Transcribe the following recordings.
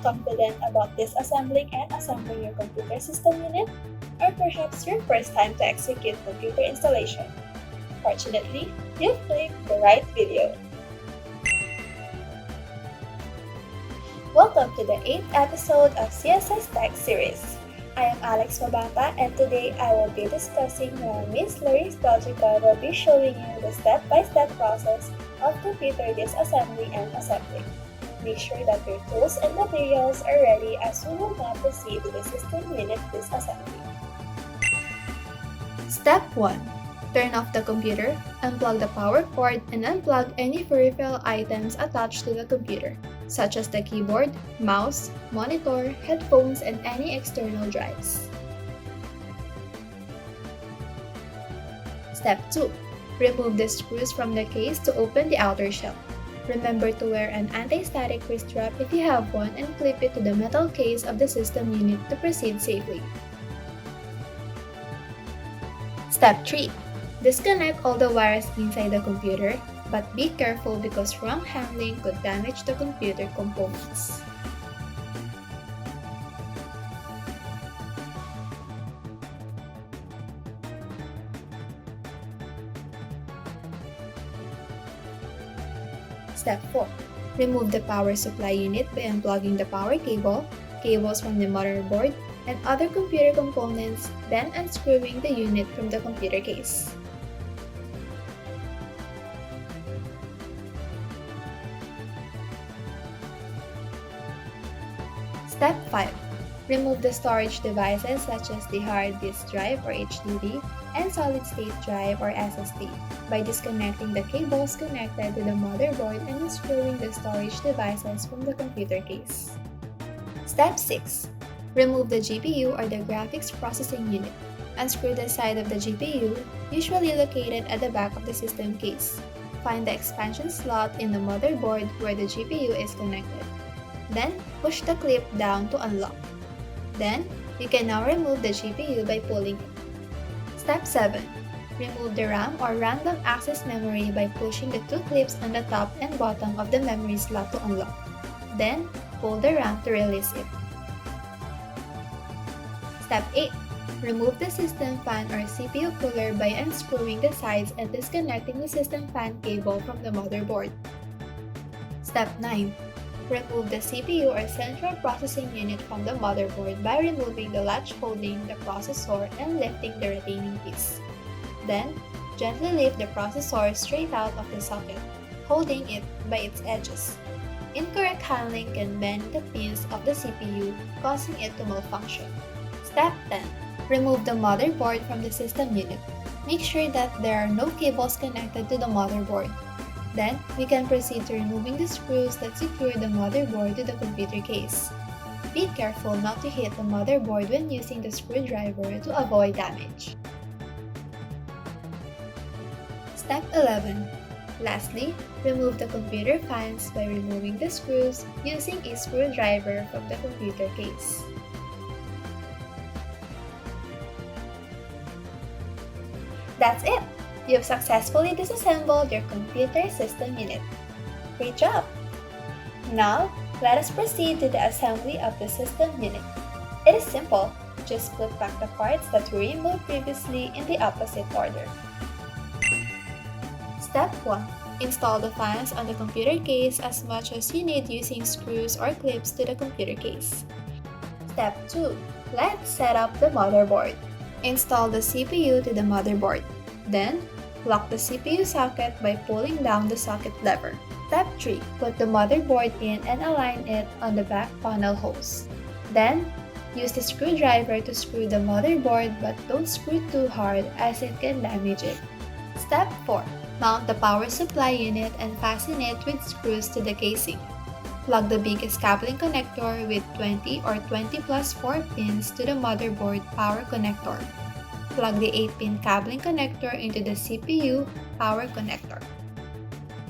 confident about disassembling and assembling your computer system unit? Or perhaps your first time to execute computer installation? Fortunately, you've clicked the right video. Welcome to the 8th episode of CSS Tech series. I am Alex Mabata, and today I will be discussing while Miss Larry Belgica will be showing you the step-by-step process of computer disassembly and assembly. Make sure that your tools and materials are ready as we will now proceed to the system unit disassembly. Step 1. Turn off the computer, unplug the power cord, and unplug any peripheral items attached to the computer, such as the keyboard, mouse, monitor, headphones, and any external drives. Step 2. Remove the screws from the case to open the outer shell. Remember to wear an anti-static wrist strap if you have one and clip it to the metal case of the system unit to proceed safely. Step 3. Disconnect all the wires inside the computer, but be careful because wrong handling could damage the computer components. Step 4. Remove the power supply unit by unplugging the power cable, cables from the motherboard, and other computer components, then unscrewing the unit from the computer case. Step 5. Remove the storage devices such as the hard disk drive or HDD and solid-state drive or SSD by disconnecting the cables connected to the motherboard and unscrewing the storage devices from the computer case. Step 6. Remove the GPU or the graphics processing unit. Unscrew the side of the GPU, usually located at the back of the system case. Find the expansion slot in the motherboard where the GPU is connected. Then, push the clip down to unlock. Then, you can now remove the GPU by pulling it. Step 7. Remove the RAM or random access memory by pushing the two clips on the top and bottom of the memory slot to unlock. Then, pull the RAM to release it. Step 8. Remove the system fan or CPU cooler by unscrewing the sides and disconnecting the system fan cable from the motherboard. Step 9. Remove the CPU or central processing unit from the motherboard by removing the latch holding the processor and lifting the retaining piece. Then, gently lift the processor straight out of the socket, holding it by its edges. Incorrect handling can bend the pins of the CPU, causing it to malfunction. Step 10. Remove the motherboard from the system unit. Make sure that there are no cables connected to the motherboard. Then, we can proceed to removing the screws that secure the motherboard to the computer case. Be careful not to hit the motherboard when using the screwdriver to avoid damage. Step 11. Lastly, remove the computer fans by removing the screws using a screwdriver from the computer case. That's it! You've successfully disassembled your computer system unit. Great job! Now, let us proceed to the assembly of the system unit. It is simple. Just put back the parts that were removed previously in the opposite order. Step 1. Install the fans on the computer case as much as you need using screws or clips to the computer case. Step 2. Let's set up the motherboard. Install the CPU to the motherboard. Then, lock the CPU socket by pulling down the socket lever. Step 3. Put the motherboard in and align it on the back panel holes. Then, use the screwdriver to screw the motherboard but don't screw too hard as it can damage it. Step 4. Mount the power supply unit and fasten it with screws to the casing. Plug the biggest coupling connector with 20 or 20 plus 4 pins to the motherboard power connector. Plug the 8-pin coupling connector into the CPU power connector.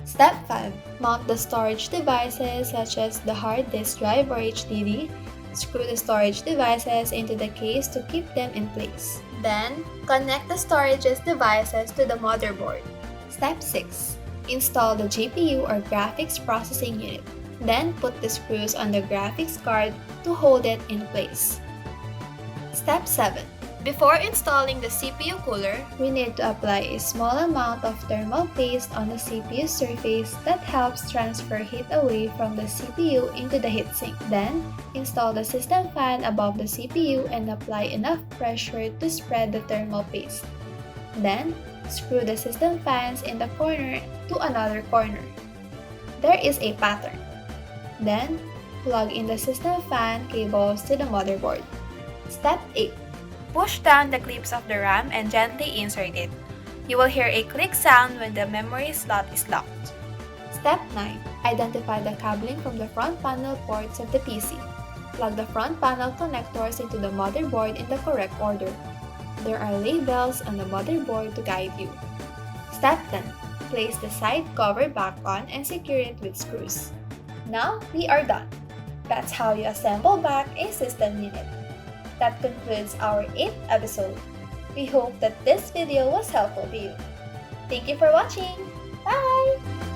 Step 5. Mount the storage devices such as the hard disk drive or HDD. Screw the storage devices into the case to keep them in place. Then, connect the storage devices to the motherboard. Step 6. Install the GPU or graphics processing unit. Then put the screws on the graphics card to hold it in place. Step 7. Before installing the CPU cooler, we need to apply a small amount of thermal paste on the CPU surface that helps transfer heat away from the CPU into the heatsink. Then, install the system fan above the CPU and apply enough pressure to spread the thermal paste. Then, screw the system fans in the corner to another corner. There is a pattern. Then, plug in the system fan cables to the motherboard. Step 8. Push down the clips of the RAM and gently insert it. You will hear a click sound when the memory slot is locked. Step 9. Identify the cabling from the front panel ports of the PC. Plug the front panel connectors into the motherboard in the correct order. There are labels on the motherboard to guide you. Step 10. Place the side cover back on and secure it with screws. Now we are done. That's how you assemble back a system unit. That concludes our 8th episode. We hope that this video was helpful to you. Thank you for watching. Bye!